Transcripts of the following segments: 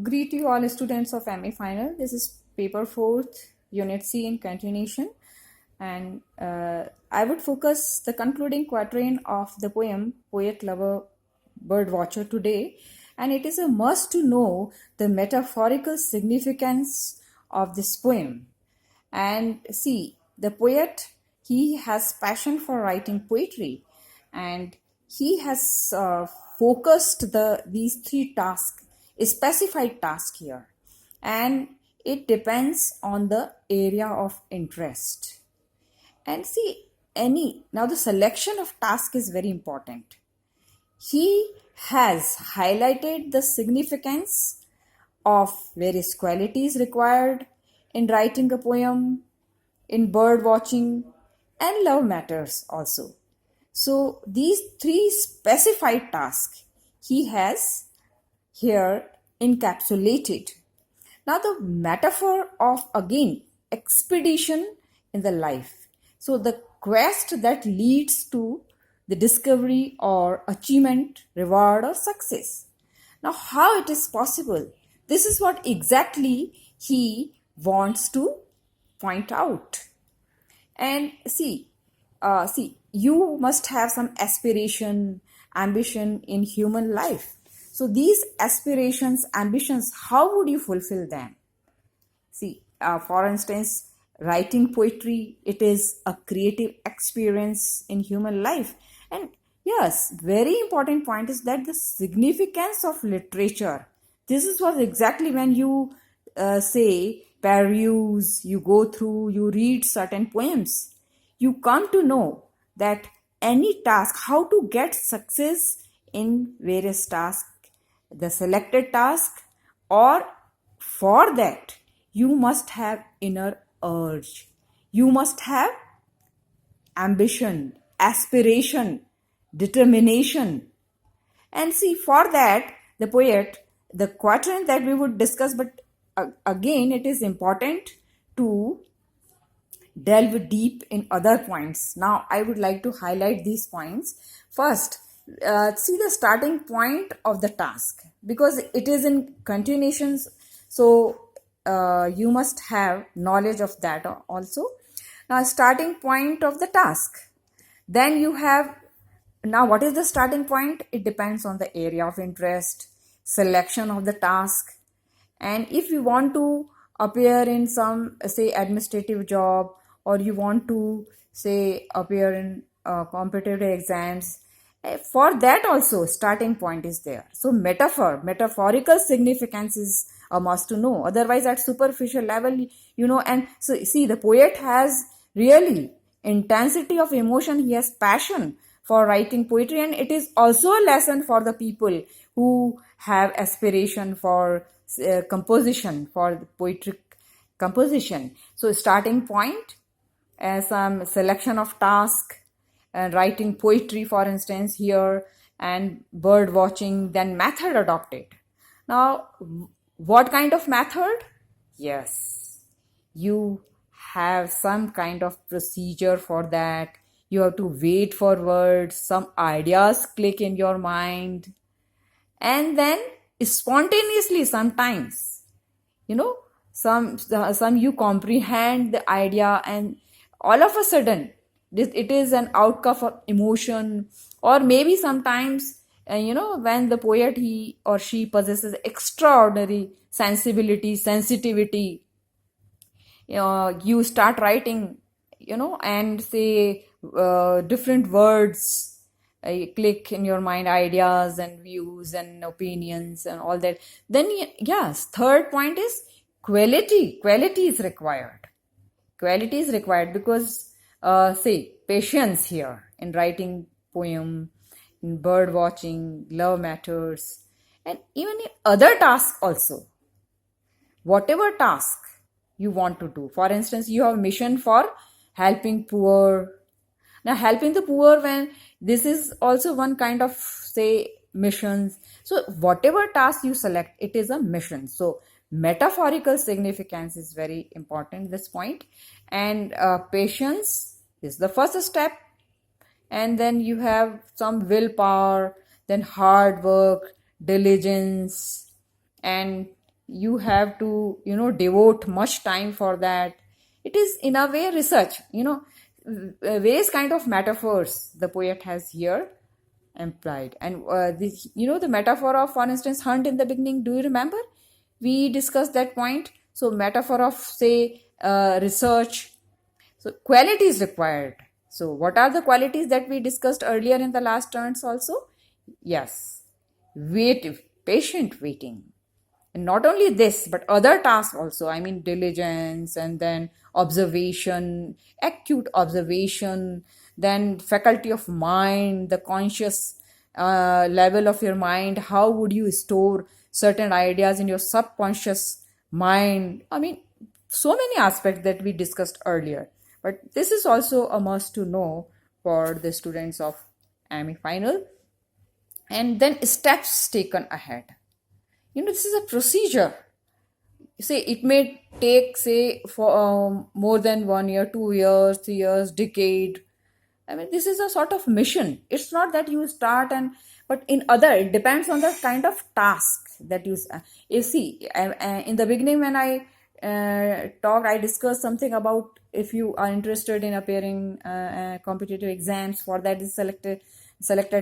Greet you all students of MA Final. This is paper 4th, unit C in continuation. And I would focus the concluding quatrain of the poem Poet Lover Bird Watcher today. And it is a must to know the metaphorical significance of this poem. And see, the poet, he has passion for writing poetry, and he has focused these three tasks, a specified task here, and it depends on the area of interest. And see, any now the selection of task is very important. He has highlighted the significance of various qualities required in writing a poem, in bird watching, and love matters also. So, these three specified tasks he has here encapsulated. Now, the metaphor of again expedition in the life. So, the quest that leads to the discovery or achievement, reward, or success. Now, how it is possible? This is what exactly he wants to point out. And see, you must have some aspiration, ambition in human life. So these aspirations, ambitions, how would you fulfill them? See, for instance, writing poetry, it is a creative experience in human life. And yes, very important point is that the significance of literature. This is what exactly when you say, peruse, you go through, you read certain poems, you come to know that any task, how to get success in various tasks, the selected task, or for that, you must have inner urge. You must have ambition, aspiration, determination. And see, for that, the poet, the quatrain that we would discuss, but again, it is important to delve deep in other points. Now, I would like to highlight these points. First, see the starting point of the task, because it is in continuations. So, you must have knowledge of that also. Now, starting point of the task. Then you have, now what is the starting point? It depends on the area of interest, selection of the task. And if you want to appear in some, say, administrative job, or you want to, say, appear in competitive exams, for that also starting point is there. So metaphorical significance is a must to know. Otherwise, at superficial level, and so see, the poet has really intensity of emotion. He has passion for writing poetry, and it is also a lesson for the people who have aspiration for composition, for poetic composition. So starting point, some selection of task, and writing poetry, for instance, here, and bird watching, then method adopted. Now, what kind of method? Yes, you have some kind of procedure for that. You have to wait for words, some ideas click in your mind, and then spontaneously sometimes, some you comprehend the idea, and all of a sudden it is an outcome of emotion, or maybe sometimes when the poet, he or she possesses extraordinary sensitivity, you start writing, and say different words click in your mind, ideas and views and opinions and all that. Then yes, third point is quality is required. Quality is required because say patience here in writing poem, in bird watching, love matters, and even in other tasks also. Whatever task you want to do, for instance, you have mission for helping poor. Now, helping the poor, when this is also one kind of, say, missions. So whatever task you select, it is a mission. So metaphorical significance is very important at this point. And patience is the first step. And then you have some willpower, then hard work, diligence, and you have to, devote much time for that. It is in a way research, various kind of metaphors the poet has here implied. And the metaphor of, for instance, hunt in the beginning, do you remember? We discussed that point. So metaphor of, say, research. So qualities required. So what are the qualities that we discussed earlier in the last turns also? Yes, patient waiting. And not only this, but other tasks also. I mean, diligence, and then observation, acute observation, then faculty of mind, the conscious level of your mind. How would you store certain ideas in your subconscious mind? I mean, so many aspects that we discussed earlier. But this is also a must to know for the students of AMI final. And then steps taken ahead. This is a procedure. Say it may take, say, for more than 1 year, 2 years, 3 years, decade. I mean, this is a sort of mission. It's not that you start but it depends on the kind of task that you see. In the beginning, when I talked, I discussed something about if you are interested in appearing competitive exams. For that is selected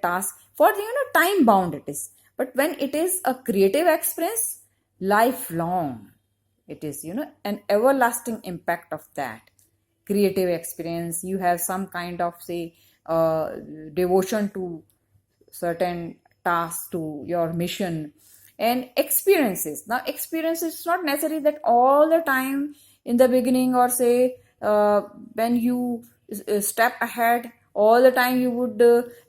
task. For the time bound it is. But when it is a creative experience, lifelong, it is an everlasting impact of that creative experience. You have some kind of, say, devotion to certain tasks, to your mission. And experiences. Now experiences, it's not necessary that all the time in the beginning, or say when you step ahead, all the time you would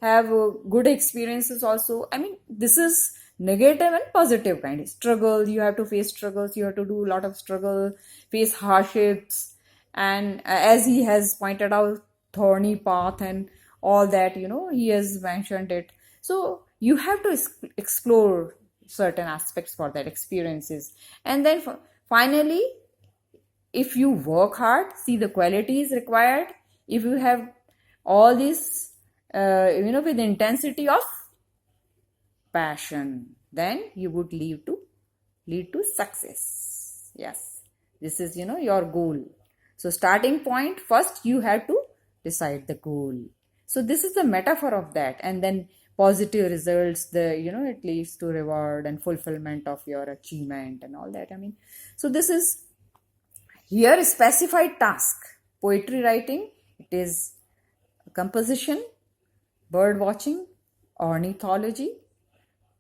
have good experiences also. I mean, this is negative and positive kind of struggle. You have to face struggles, you have to do a lot of struggle, face hardships, and as he has pointed out, thorny path and all that, he has mentioned it. So you have to explore certain aspects for that experiences. And then finally, if you work hard, see the qualities required. If you have all this with intensity of passion, then you would lead to success. Yes, this is your goal. So starting point, first you have to decide the goal. So this is the metaphor of that. And then positive results, it leads to reward and fulfillment of your achievement and all that. I mean, so this is here specified task. Poetry writing, it is composition, bird watching, ornithology,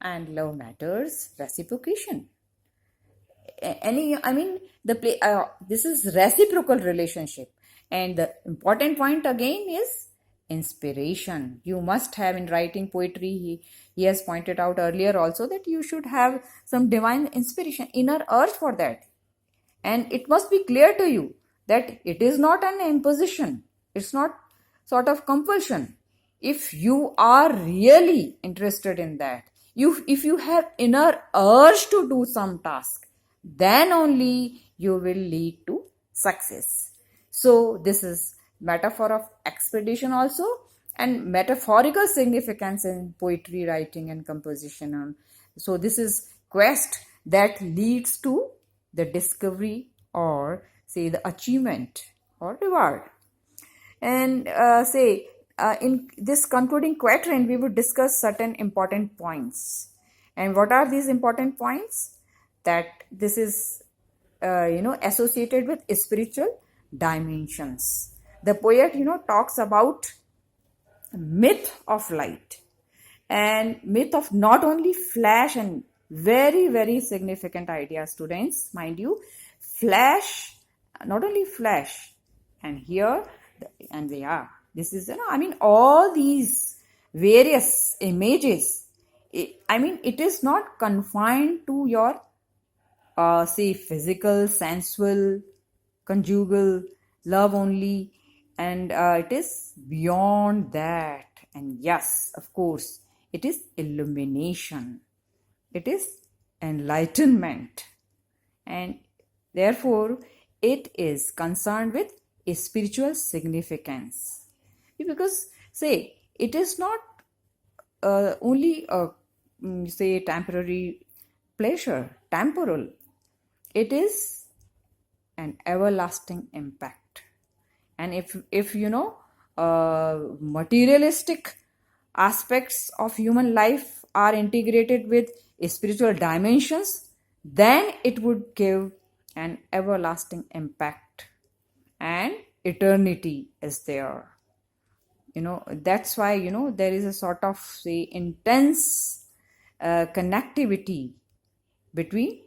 and love matters, reciprocation. This is reciprocal relationship. And the important point again is inspiration. You must have in writing poetry, he has pointed out earlier also, that you should have some divine inspiration, inner urge for that. And it must be clear to you that it is not an imposition. It's not sort of compulsion. If you are really interested in that, if you have inner urge to do some task, then only you will lead to success. So this is metaphor of expedition also, and metaphorical significance in poetry writing and composition. So this is quest that leads to the discovery, or say the achievement or reward. And in this concluding quatrain, we would discuss certain important points. And what are these important points? That this is associated with spiritual dimensions. The poet talks about myth of light, and myth of not only flash, and very, very significant idea, students, mind you, flash, not only flash, and here, and they are, this is, all these various images, it is not confined to your, say, physical, sensual, conjugal love only, and it is beyond that. And yes, of course, it is illumination, it is enlightenment, and therefore it is concerned with a spiritual significance. Because, say, it is not only a, say, temporary pleasure, temporal. it is an everlasting impact. And if materialistic aspects of human life are integrated with spiritual dimensions, then it would give an everlasting impact, and eternity is there. That's why there is a sort of, say, intense connectivity between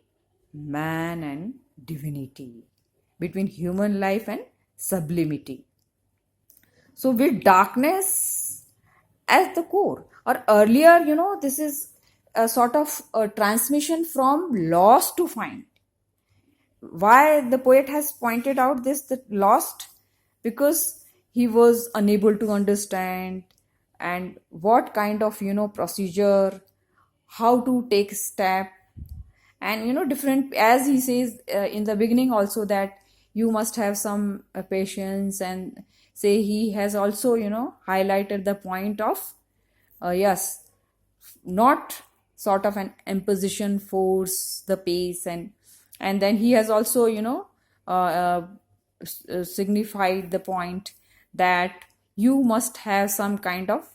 man and divinity, between human life and sublimity. So with darkness as the core, or earlier, this is a sort of a transmission from lost to find. Why the poet has pointed out this, that lost, because he was unable to understand and what kind of procedure, how to take step, and different, as he says in the beginning also, that you must have some patience. And say he has also highlighted the point of, yes, not sort of an imposition force the pace. And then he has also signified the point that you must have some kind of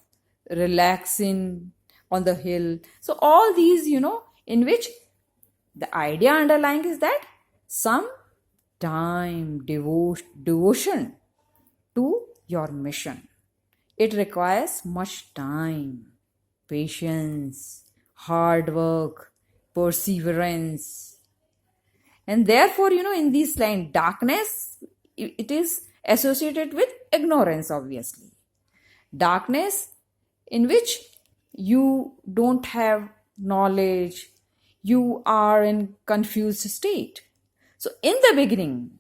relaxing on the hill. So all these, in which the idea underlying is that some time, devotion to your mission. It requires much time, patience, hard work, perseverance. And therefore, in this line, darkness, it is associated with ignorance, obviously. Darkness in which you don't have knowledge, you are in confused state. So in the beginning,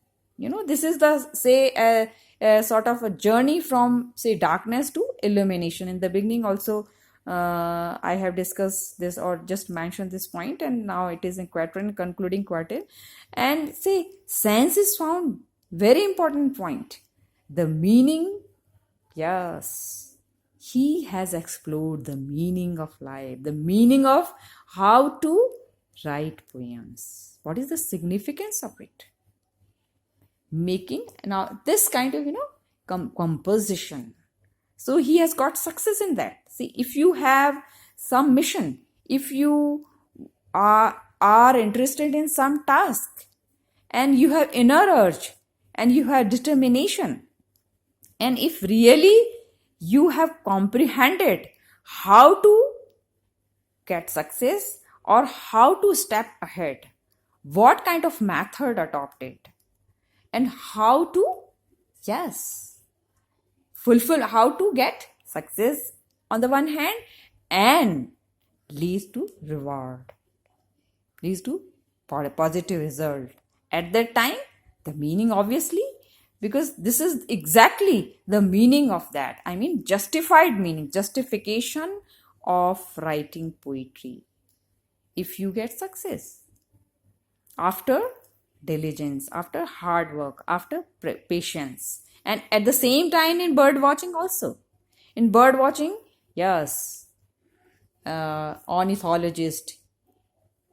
this is the, say, a sort of a journey from, say, darkness to illumination. In the beginning also, I have discussed this or just mentioned this point, and now it is in quatrain, concluding quatrain. And say, sense is found, very important point. The meaning, yes, he has explored the meaning of life, the meaning of how to write poems. What is the significance of it? Making now this kind of composition. So he has got success in that. See, if you have some mission, if you are interested in some task, and you have inner urge, and you have determination, and if really you have comprehended how to get success, or how to step ahead, what kind of method adopted, and how to, yes, fulfill, how to get success on the one hand, and leads to reward, leads to positive result at that time. The meaning, obviously, because this is exactly the meaning of that, I mean justified meaning, justification of writing poetry. If you get success after diligence, after hard work, after patience, and at the same time in bird watching also. In bird watching, yes, ornithologist,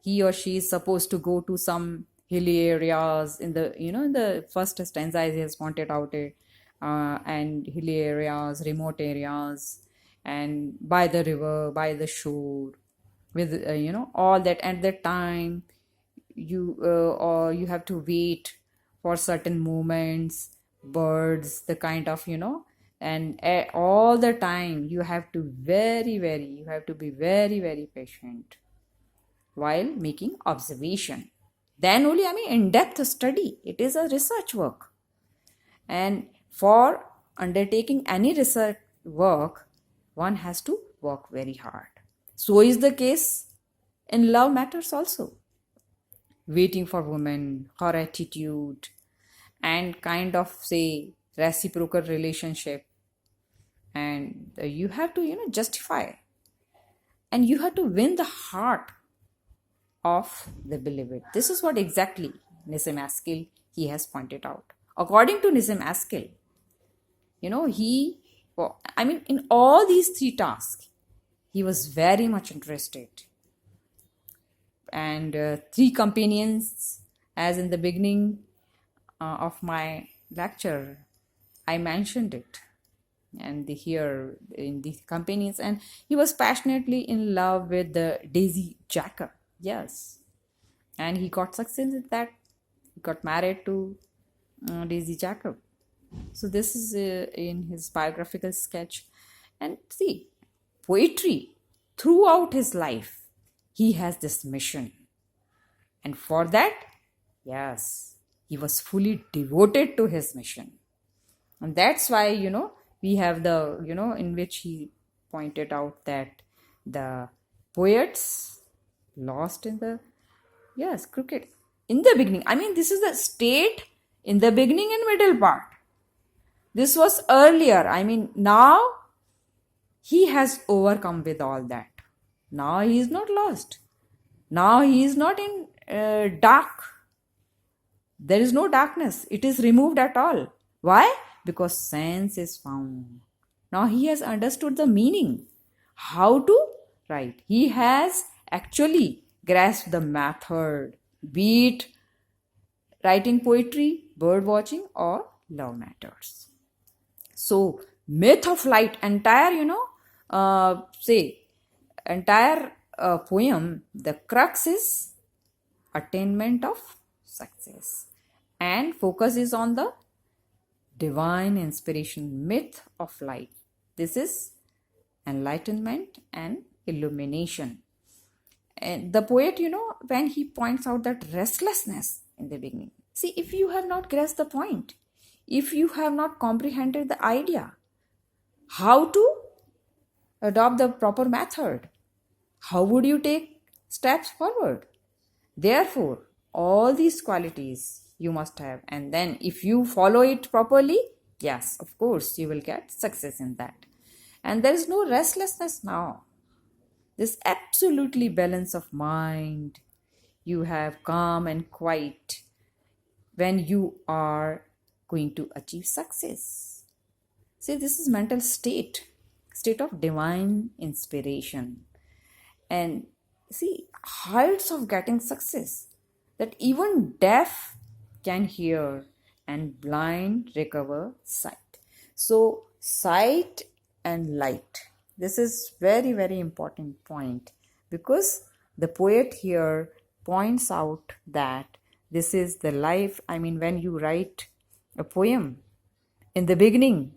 he or she is supposed to go to some hilly areas in the in the first stanza, as he has pointed out it, and hilly areas, remote areas, and by the river, by the shore, with all that. At that time, or you have to wait for certain moments, birds, the kind of and all the time you have to you have to be very, very patient while making observation. Then only, I mean, in-depth study, it is a research work. And for undertaking any research work, one has to work very hard. So is the case in love matters also. Waiting for women, her attitude, and kind of, say, reciprocal relationship. And you have to, justify. And you have to win the heart of the beloved. This is what exactly Nissim Askel, he has pointed out. According to Nissim Askel, in all these three tasks, he was very much interested. And three companions As in the beginning of my lecture, I mentioned it, and here in the companies, and he was passionately in love with the Daisy Jacker. Yes, and he got success in that. He got married to Daisy Jacob. So this is in his biographical sketch. And see, poetry throughout his life, he has this mission. And for that, yes, he was fully devoted to his mission. And that's why, we have the, in which he pointed out that the poets lost in the, yes, cricket. In the beginning, I mean, this is the state in the beginning and middle part. This was earlier. I mean, now he has overcome with all that. Now he is not lost. Now he is not in dark. There is no darkness. It is removed at all. Why? Because sense is found. Now he has understood the meaning. How to write. He has actually grasped the method, be it writing poetry, bird watching, or love matters. So, myth of light, entire, entire poem, the crux is attainment of success. And focus is on the divine inspiration, myth of light. This is enlightenment and illumination. And the poet, when he points out that restlessness in the beginning. See, if you have not grasped the point, if you have not comprehended the idea, how to adopt the proper method, how would you take steps forward? Therefore, all these qualities you must have. And then if you follow it properly, yes, of course, you will get success in that. And there is no restlessness now. This absolutely balance of mind. You have calm and quiet when you are going to achieve success. See, this is mental state of divine inspiration. And see, heights of getting success that even deaf can hear and blind recover sight. So, sight and light. This is very, very important point, because the poet here points out that this is the life. I mean, when you write a poem, in the beginning,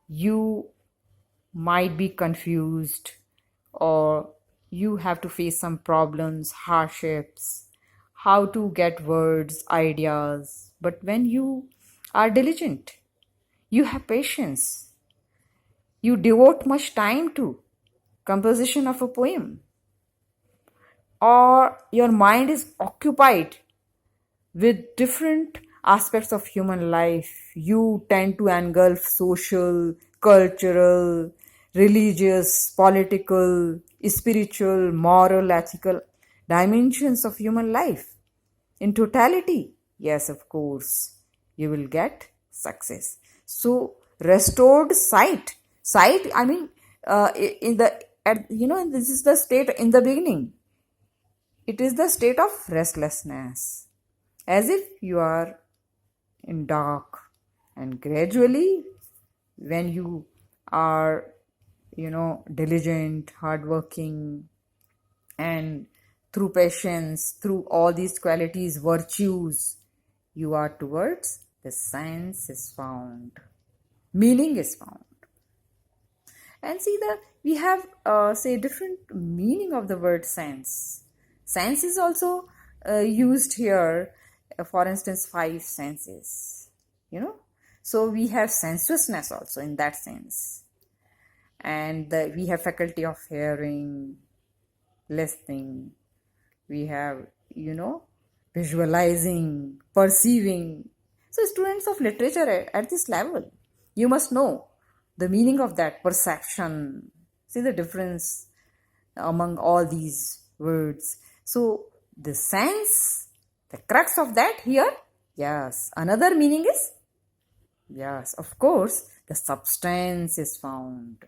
you might be confused, or you have to face some problems, hardships, how to get words, ideas. But when you are diligent, you have patience, you devote much time to composition of a poem, or your mind is occupied with different aspects of human life, you tend to engulf social, cultural, religious, political, spiritual, moral, ethical dimensions of human life. In totality, yes, of course, you will get success. So, restored sight. Sight, I mean, this is the state in the beginning. It is the state of restlessness, as if you are in dark, and gradually, when you are, diligent, hardworking, and through patience, through all these qualities, virtues, you are towards the sense is found, meaning is found. And see that we have different meaning of the word sense. Sense is also used here, for instance, 5 senses, so we have sensuousness also in that sense. And we have faculty of hearing, listening, we have, visualizing, perceiving. So students of literature at this level, you must know the meaning of that perception. See the difference among all these words. So the sense, the crux of that here, yes. Another meaning is, yes, of course, the substance is found.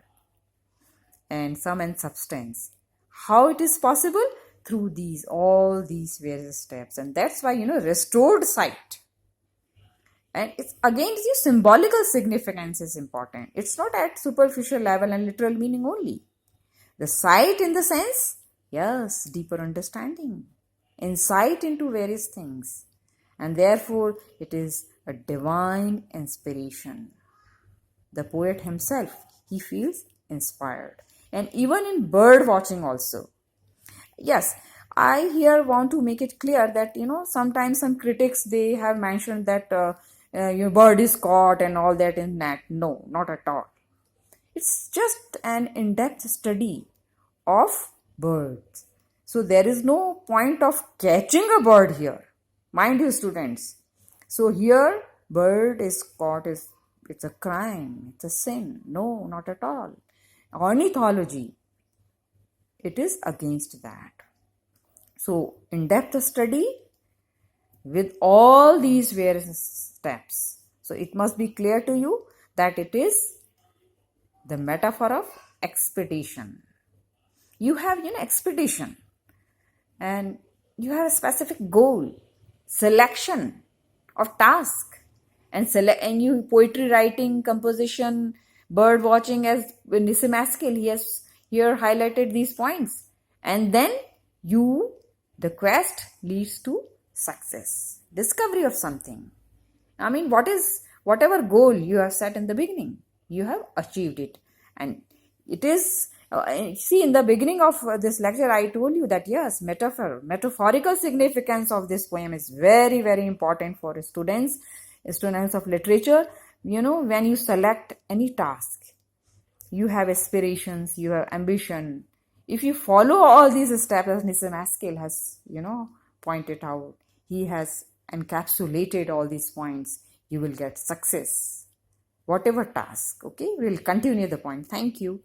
And sum and substance. How it is possible? through all these various steps. And that's why, restored sight. And it's again, the symbolical significance is important. It's not at superficial level and literal meaning only. The sight in the sense, yes, deeper understanding, insight into various things. And therefore, it is a divine inspiration. The poet himself, he feels inspired. And even in bird watching also. Yes, I here want to make it clear that, sometimes some critics, they have mentioned that your bird is caught and all that in net. No, not at all. It's just an in-depth study of birds. So there is no point of catching a bird here. Mind you, students. So here, bird is caught, it's a crime, it's a sin. No, not at all. Ornithology, it is against that. So in-depth study with all these various steps. So it must be clear to you that it is the metaphor of expedition. You have, expedition, and you have a specific goal, selection of task, and you poetry writing, composition, bird watching, as Nissim Askel, he has here highlighted these points. And then the quest leads to success, discovery of something. I mean, whatever goal you have set in the beginning, you have achieved it. And it is, see, in the beginning of this lecture, I told you that yes, metaphorical significance of this poem is very, very important for students of literature. When you select any task, you have aspirations, you have ambition. If you follow all these steps, as Nissim Askel has, pointed out, he has encapsulated all these points, you will get success. Whatever task, okay? We'll continue the point. Thank you.